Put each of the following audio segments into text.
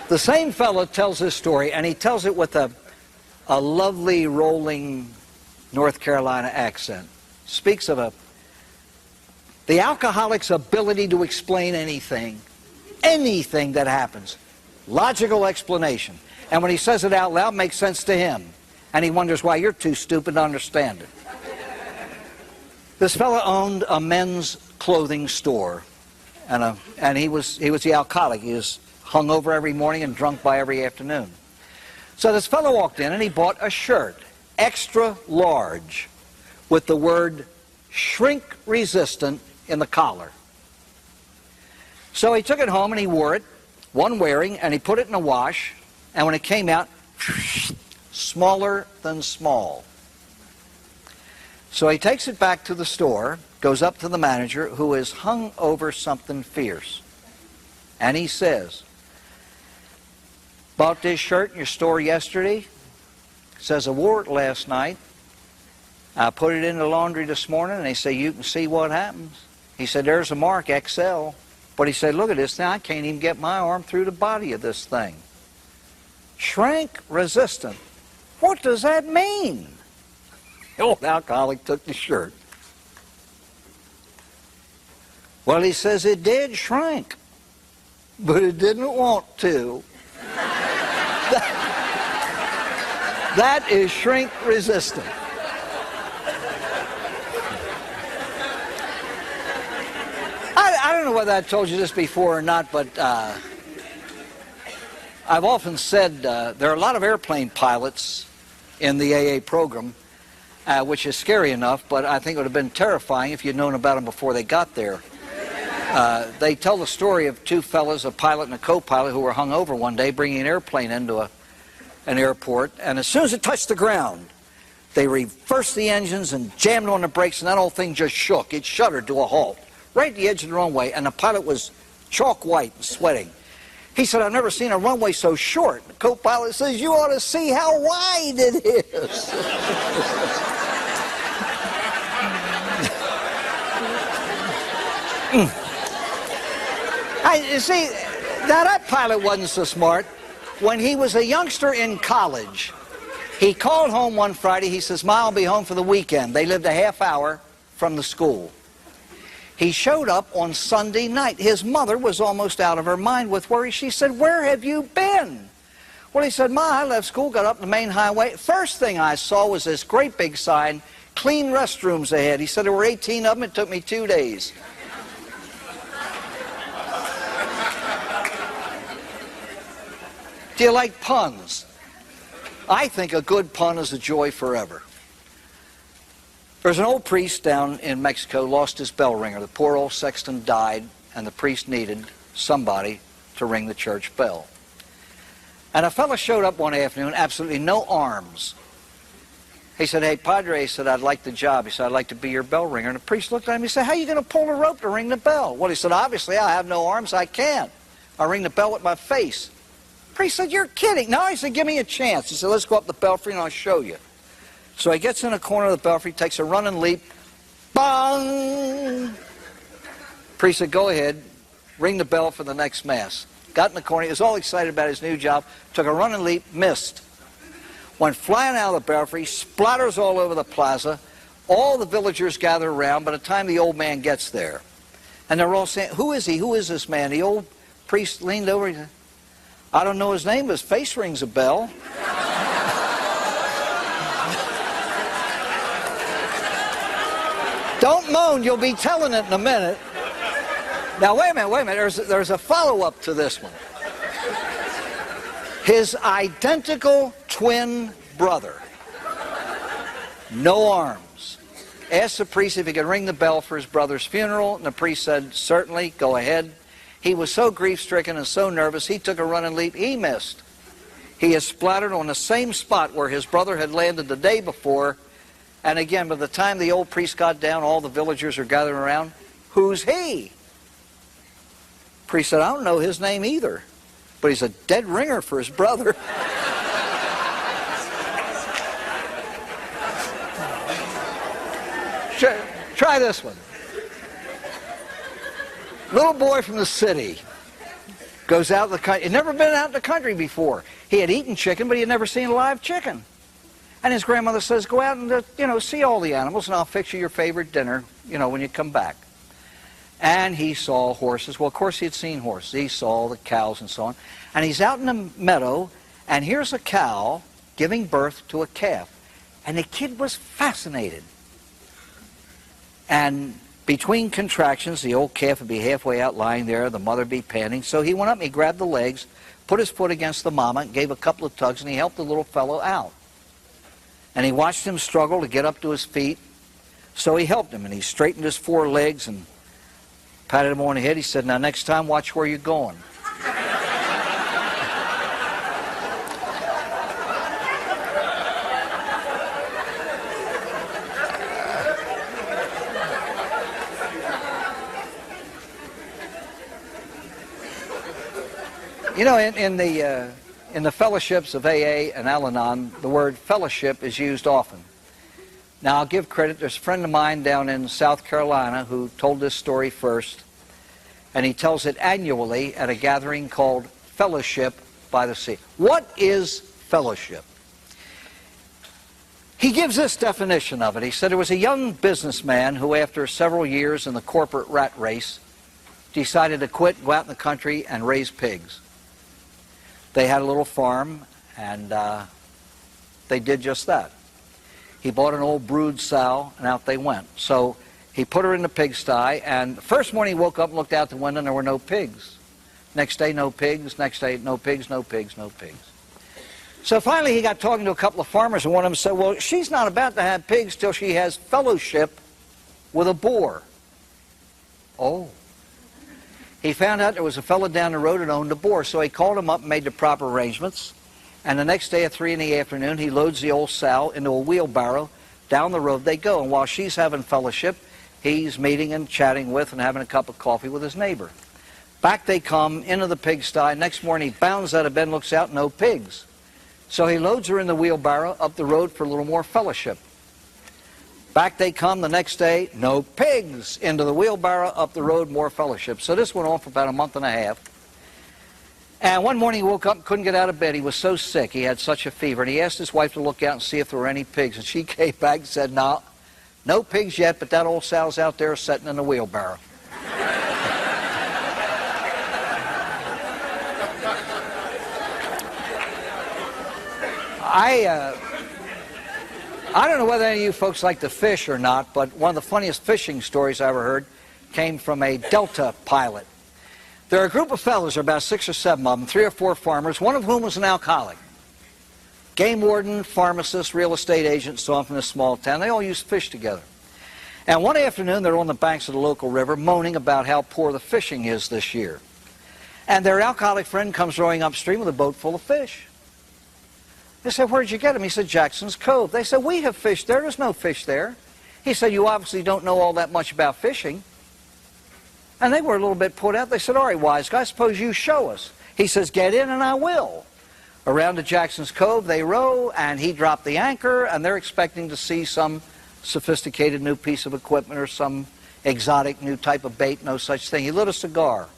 The same fellow tells this story, and he tells it with a lovely, rolling North Carolina accent. Speaks of the alcoholic's ability to explain anything that happens. Logical explanation. And when he says it out loud, it makes sense to him. And he wonders why you're too stupid to understand it. This fellow owned a men's clothing store, and he was the alcoholic. He was hung over every morning and drunk by every afternoon. So this fellow walked in and he bought a shirt, extra large, with the word shrink resistant in the collar. So he took it home and he wore it, one wearing, and he put it in a wash, and when it came out, smaller than small. So he takes it back to the store, goes up to the manager, who is hung over something fierce, and he says, "Bought this shirt in your store yesterday." Says, "I wore it last night. I put it in the laundry this morning," and they say, "You can see what happens." He said, "There's a mark, XL." But he said, "Look at this thing. I can't even get my arm through the body of this thing. Shrink resistant. What does that mean?" The old alcoholic took the shirt. "Well," he says, "it did shrink, but it didn't want to." That is shrink resistant. I don't know whether I told you this before or not, but I've often said there are a lot of airplane pilots in the AA program, which is scary enough, but I think it would have been terrifying if you'd known about them before they got there. They tell the story of two fellas, a pilot and a co-pilot, who were hung over one day bringing an airplane into an airport, and as soon as it touched the ground, they reversed the engines and jammed on the brakes, and that whole thing just shook. It shuddered to a halt, right at the edge of the runway, and the pilot was chalk white and sweating. He said, "I've never seen a runway so short." The co-pilot says, "You ought to see how wide it is." You see, now that pilot wasn't so smart. When he was a youngster in college, he called home one Friday. He says, "Ma, I'll be home for the weekend." They lived a half hour from the school. He showed up on Sunday night. His mother was almost out of her mind with worry. She said, "Where have you been?" Well, he said, "Ma, I left school, got up the main highway. First thing I saw was this great big sign, clean restrooms ahead." He said, "There were 18 of them. It took me 2 days." Do you like puns? I think a good pun is a joy forever. There's an old priest down in Mexico, lost his bell ringer. The poor old sexton died, and the priest needed somebody to ring the church bell. And a fellow showed up one afternoon, absolutely no arms. He said, "Hey, Padre," he said, "I'd like the job." He said, "I'd like to be your bell ringer." And the priest looked at him. He said, "How are you going to pull the rope to ring the bell?" Well, he said, "Obviously, I have no arms. I can't. I ring the bell with my face." The priest said, "You're kidding." "No," he said, "Give me a chance." He said, "Let's go up the belfry and I'll show you." So he gets in a corner of the belfry, takes a running leap. Bong! Priest said, "Go ahead, ring the bell for the next mass." Got in the corner, he was all excited about his new job, took a running leap, missed. Went flying out of the belfry, splatters all over the plaza. All the villagers gather around by the time the old man gets there. And they're all saying, "Who is he? Who is this man?" The old priest leaned over and said, "I don't know his name, but his face rings a bell." Don't moan, you'll be telling it in a minute. Now, wait a minute. There's a follow-up to this one. His identical twin brother, no arms, asked the priest if he could ring the bell for his brother's funeral, and the priest said, "Certainly, go ahead." He was so grief-stricken and so nervous, he took a running leap. He missed. He is splattered on the same spot where his brother had landed the day before. And again, by the time the old priest got down, all the villagers are gathering around. Who's he? Priest said, I don't know his name either, but he's a dead ringer for his brother. Try this one. Little boy from the city goes out in the country. He'd never been out in the country before. He had eaten chicken, but he had never seen a live chicken. And his grandmother says, go out and, see all the animals, and I'll fix you your favorite dinner, when you come back. And he saw horses. Well, of course, he had seen horses. He saw the cows and so on. And he's out in the meadow, and here's a cow giving birth to a calf. And the kid was fascinated. And between contractions, the old calf would be halfway out lying there, the mother would be panting. So he went up and he grabbed the legs, put his foot against the mama, gave a couple of tugs, and he helped the little fellow out. And he watched him struggle to get up to his feet. So he helped him, and he straightened his four legs and patted him on the head. He said, now next time, watch where you're going. In the fellowships of AA and Al-Anon, the word fellowship is used often. Now, I'll give credit. There's a friend of mine down in South Carolina who told this story first, and he tells it annually at a gathering called Fellowship by the Sea. What is fellowship? He gives this definition of it. He said there was a young businessman who, after several years in the corporate rat race, decided to quit, go out in the country, and raise pigs. They had a little farm, and they did just that. He bought an old brood sow, and out they went. So he put her in the pigsty, and the first morning he woke up and looked out the window, and there were no pigs. Next day, no pigs. Next day, no pigs, no pigs, no pigs. So finally he got talking to a couple of farmers, and one of them said, well, she's not about to have pigs till she has fellowship with a boar. Oh. He found out there was a fellow down the road that owned a boar, so he called him up and made the proper arrangements. And the next day at 3 in the afternoon, he loads the old sow into a wheelbarrow. Down the road they go, and while she's having fellowship, he's meeting and chatting with and having a cup of coffee with his neighbor. Back they come into the pigsty. Next morning he bounds out of bed and looks out, no pigs. So he loads her in the wheelbarrow up the road for a little more fellowship. Back they come the next day, no pigs. Into the wheelbarrow, up the road, more fellowship. So this went on for about a month and a half. And one morning he woke up and couldn't get out of bed. He was so sick. He had such a fever. And he asked his wife to look out and see if there were any pigs. And she came back and said, no pigs yet, but that old sow's out there sitting in the wheelbarrow. I don't know whether any of you folks like to fish or not, but one of the funniest fishing stories I ever heard came from a Delta pilot. There are a group of fellows, there are about 6 or 7 of them, 3 or 4 farmers, one of whom was an alcoholic. Game warden, pharmacist, real estate agent, so on from this small town. They all used to fish together. And one afternoon, they're on the banks of the local river moaning about how poor the fishing is this year. And their alcoholic friend comes rowing upstream with a boat full of fish. They said, where'd you get him? He said, Jackson's Cove. They said, we have fish there. There's no fish there. He said, you obviously don't know all that much about fishing. And they were a little bit put out. They said, all right, wise guy, suppose you show us. He says, get in and I will. Around to Jackson's Cove, they row, and he dropped the anchor, and they're expecting to see some sophisticated new piece of equipment or some exotic new type of bait, no such thing. He lit a cigar.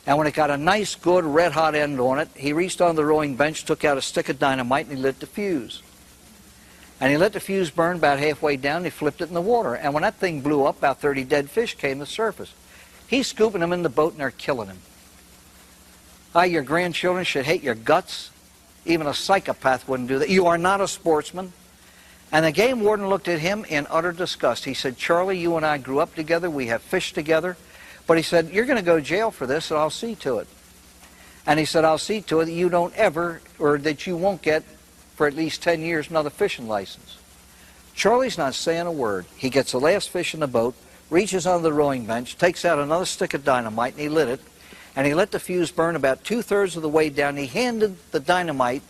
And when it got a nice, good, red-hot end on it, he reached on the rowing bench, took out a stick of dynamite, and he lit the fuse. And he let the fuse burn about halfway down, and he flipped it in the water. And when that thing blew up, about 30 dead fish came to the surface. He's scooping them in the boat, and they're killing him. Your grandchildren should hate your guts. Even a psychopath wouldn't do that. You are not a sportsman. And the game warden looked at him in utter disgust. He said, Charlie, you and I grew up together. We have fished together. But he said, you're going to go to jail for this, and I'll see to it. And he said, I'll see to it that you don't ever, or that you won't get, for at least 10 years, another fishing license. Charlie's not saying a word. He gets the last fish in the boat, reaches under the rowing bench, takes out another stick of dynamite, and he lit it, and he let the fuse burn about 2/3 of the way down. He handed the dynamite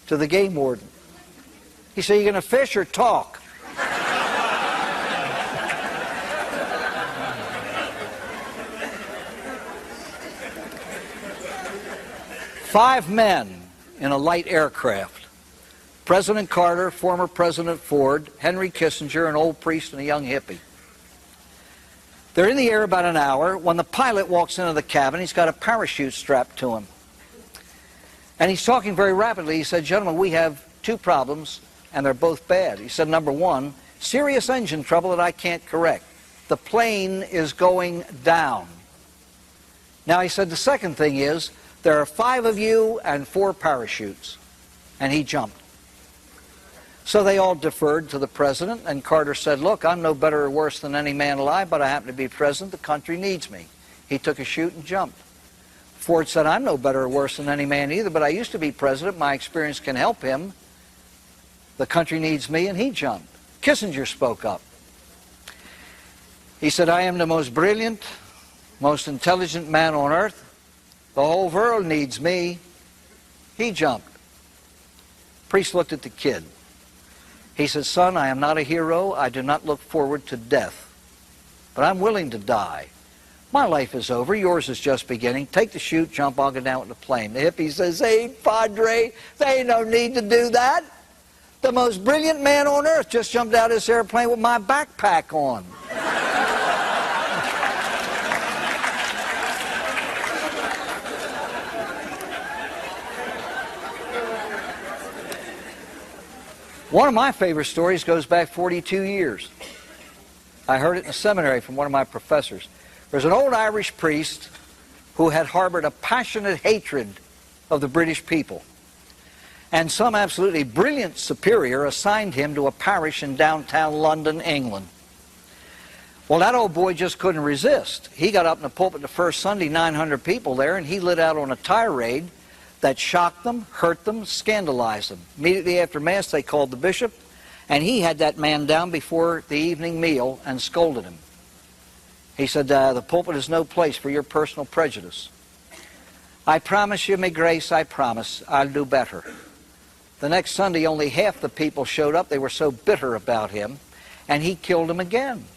to the game warden. He said, "You going to fish or talk?" Five men in a light aircraft. President Carter, former President Ford, Henry Kissinger, an old priest, and a young hippie. They're in the air about an hour when the pilot walks into the cabin. He's got a parachute strapped to him. And he's talking very rapidly. He said, "Gentlemen, we have two problems, and they're both bad." He said, "Number one, serious engine trouble that I can't correct. The plane is going down." Now, he said, "The second thing is, there are 5 of you and 4 parachutes." And he jumped. So they all deferred to the president, and Carter said, "Look, I'm no better or worse than any man alive, but I happen to be president. The country needs me." He took a chute and jumped. Ford said, "I'm no better or worse than any man either, but I used to be president. My experience can help him. The country needs me," and he jumped. Kissinger spoke up. He said, "I am the most brilliant, most intelligent man on earth. The whole world needs me." He jumped. Priest looked at the kid. He said, "Son, I am not a hero. I do not look forward to death. But I'm willing to die. My life is over. Yours is just beginning. Take the chute, jump, I'll go down with the plane." The hippie says, "Hey, Padre, there ain't no need to do that. The most brilliant man on earth just jumped out of this airplane with my backpack on." One of my favorite stories goes back 42 years. I heard it in a seminary from one of my professors. There's an old Irish priest who had harbored a passionate hatred of the British people. And some absolutely brilliant superior assigned him to a parish in downtown London, England. Well, that old boy just couldn't resist. He got up in the pulpit the first Sunday, 900 people there, and he lit out on a tirade that shocked them, hurt them, scandalized them. Immediately after Mass, they called the bishop, and he had that man down before the evening meal and scolded him. He said, "The pulpit is no place for your personal prejudice. I promise you, my grace, I promise, I'll do better." The next Sunday, only half the people showed up. They were so bitter about him, and he killed him again.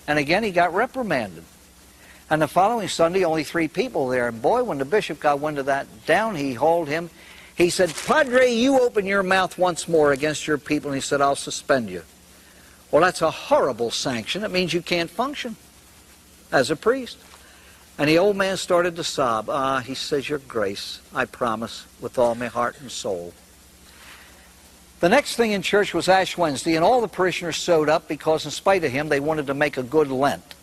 And again, he got reprimanded. And the following Sunday, only 3 people there. And boy, when the bishop got wind of that, down he hauled him. He said, "Padre, you open your mouth once more against your people." And he said, "I'll suspend you." Well, that's a horrible sanction. It means you can't function as a priest. And the old man started to sob. He says, "Your grace, I promise, with all my heart and soul." The next thing in church was Ash Wednesday, and all the parishioners sewed up because in spite of him, they wanted to make a good Lent.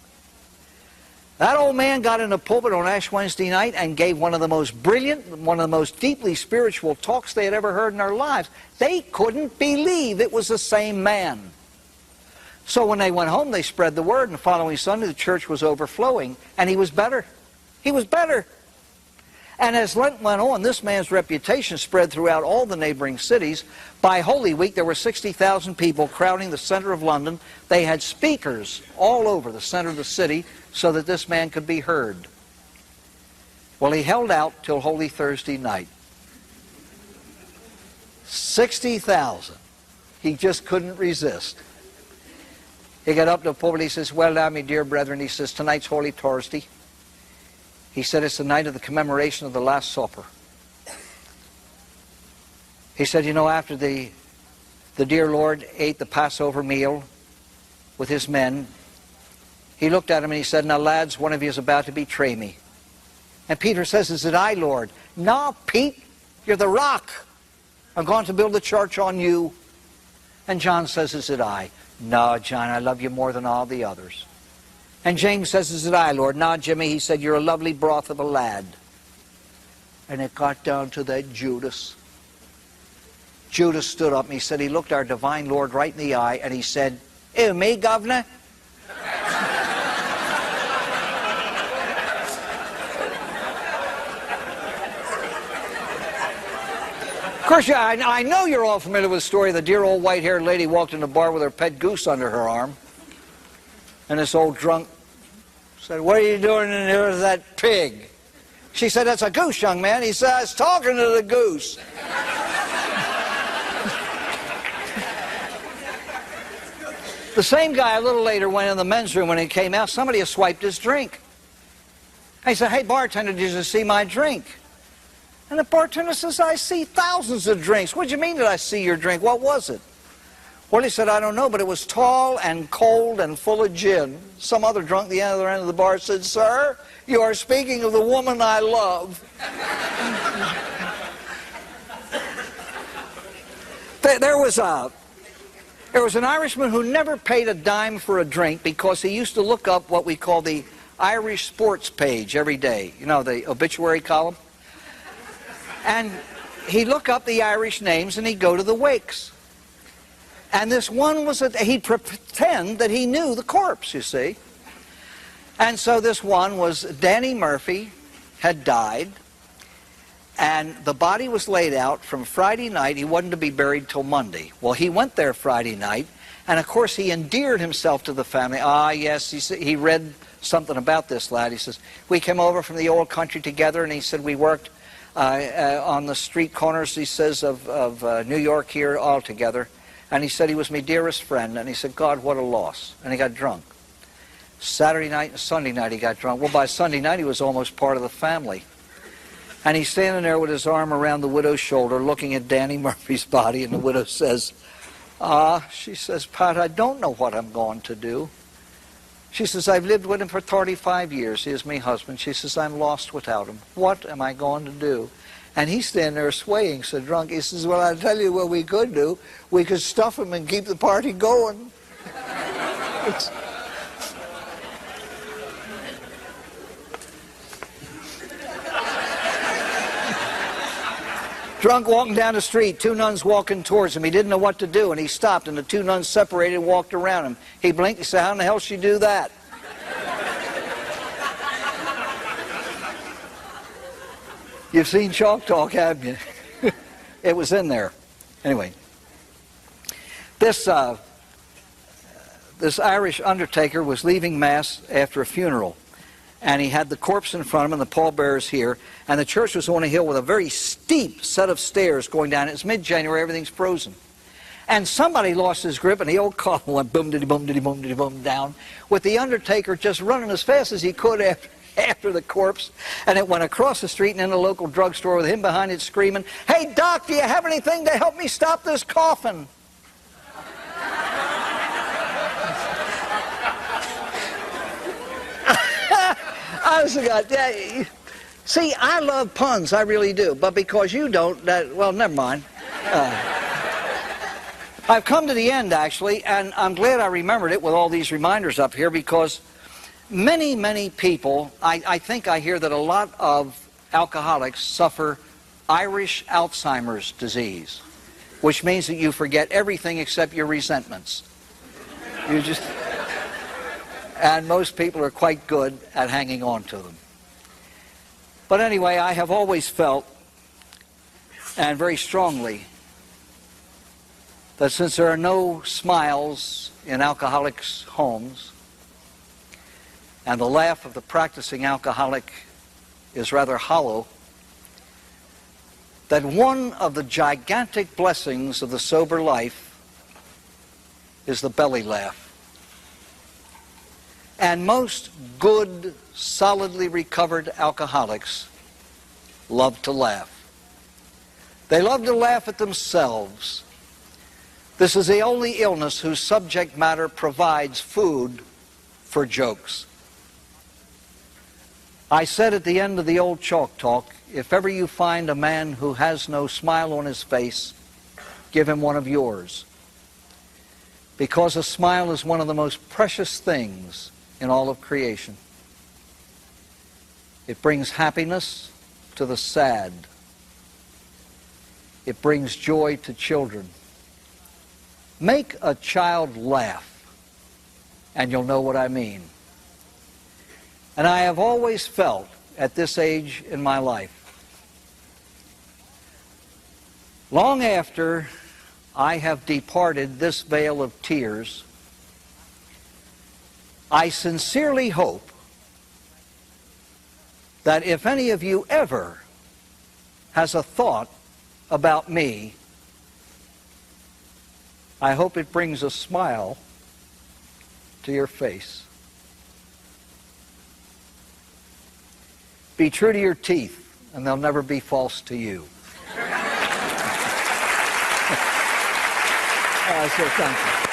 That old man got in the pulpit on Ash Wednesday night and gave one of the most brilliant, one of the most deeply spiritual talks they had ever heard in their lives. They couldn't believe it was the same man. So when they went home, they spread the word, and the following Sunday, the church was overflowing, and he was better. He was better. And as Lent went on, this man's reputation spread throughout all the neighboring cities. By Holy Week, there were 60,000 people crowding the center of London. They had speakers all over the center of the city so that this man could be heard. Well, he held out till Holy Thursday night. 60,000. He just couldn't resist. He got up to the pulpit. He says, "Well now, my dear brethren," he says, "tonight's Holy Thursday." He said, "It's the night of the commemoration of the Last Supper." He said, "You know, after the dear Lord ate the Passover meal with his men, he looked at him and he said, 'Now lads, one of you is about to betray me.' And Peter says, 'Is it I, Lord?' 'No, Pete, you're the rock. I'm going to build a church on you.' And John says, 'Is it I?' 'No, John, I love you more than all the others.' And James says, 'Is it I, Lord?' 'No, Jimmy,' he said, 'you're a lovely broth of a lad.' And it got down to that Judas. Judas stood up and he said, he looked our divine Lord right in the eye and he said, "Ew, me, governor?" Of course, I know you're all familiar with the story of the dear old white-haired lady walked in the bar with her pet goose under her arm. And this old drunk said, "What are you doing in here with that pig?" She said, "That's a goose, young man." He said, "I was talking to the goose." The same guy a little later went in the men's room. When he came out, somebody had swiped his drink. He said, "Hey, bartender, did you see my drink?" And the bartender says, "I see thousands of drinks." "What do you mean did I see your drink? What was it?" Well, he said, "I don't know, but it was tall and cold and full of gin." Some other drunk at the other end of the bar said, "Sir, you are speaking of the woman I love." There was an Irishman who never paid a dime for a drink because he used to look up what we call the Irish sports page every day. You know, the obituary column? And he'd look up the Irish names and he'd go to the wakes. And this one was, he'd pretend that he knew the corpse, you see. And so this one was Danny Murphy had died, and the body was laid out from Friday night. He wasn't to be buried till Monday. Well, he went there Friday night, and of course he endeared himself to the family. Ah, yes, he read something about this lad. He says, "We came over from the old country together," and he said, "We worked on the street corners," he says, of New York here all together. And he said he was my dearest friend. And he said, "God, what a loss." And he got drunk. Saturday night and Sunday night he got drunk. Well, by Sunday night he was almost part of the family. And he's standing there with his arm around the widow's shoulder looking at Danny Murphy's body. And the widow says, she says, "Pat, I don't know what I'm going to do." She says, "I've lived with him for 35 years. He is my husband." She says, "I'm lost without him. What am I going to do?" And he's standing there swaying, so drunk. He says, "Well, I'll tell you what we could do. We could stuff him and keep the party going." Drunk walking down the street, two nuns walking towards him. He didn't know what to do, and he stopped, and the two nuns separated and walked around him. He blinked. He said, "How in the hell did she do that?" You've seen Chalk Talk, haven't you? It was in there. Anyway, this Irish undertaker was leaving Mass after a funeral, and he had the corpse in front of him and the pallbearers here, and the church was on a hill with a very steep set of stairs going down. It's mid-January, everything's frozen. And somebody lost his grip, and the old coffin went boom-diddy-boom-diddy-boom-diddy-boom down, with the undertaker just running as fast as he could after the corpse, and it went across the street and in the local drugstore with him behind it screaming, "Hey, Doc, do you have anything to help me stop this coffin?" Honestly, God, see, I love puns, I really do, but because you don't, well, never mind. I've come to the end, actually, and I'm glad I remembered it with all these reminders up here, because many, many people, I think I hear that a lot of alcoholics suffer Irish Alzheimer's disease, which means that you forget everything except your resentments. You just... And most people are quite good at hanging on to them. But anyway, I have always felt, and very strongly, that since there are no smiles in alcoholics' homes, and the laugh of the practicing alcoholic is rather hollow, that one of the gigantic blessings of the sober life is the belly laugh. And most good, solidly recovered alcoholics love to laugh. They love to laugh at themselves. This is the only illness whose subject matter provides food for jokes. I said at the end of the old Chalk Talk, if ever you find a man who has no smile on his face, give him one of yours. Because a smile is one of the most precious things in all of creation. It brings happiness to the sad. It brings joy to children. Make a child laugh, and you'll know what I mean. And I have always felt, at this age in my life, long after I have departed this vale of tears, I sincerely hope that if any of you ever has a thought about me, I hope it brings a smile to your face. Be true to your teeth, and they'll never be false to you. So thank you.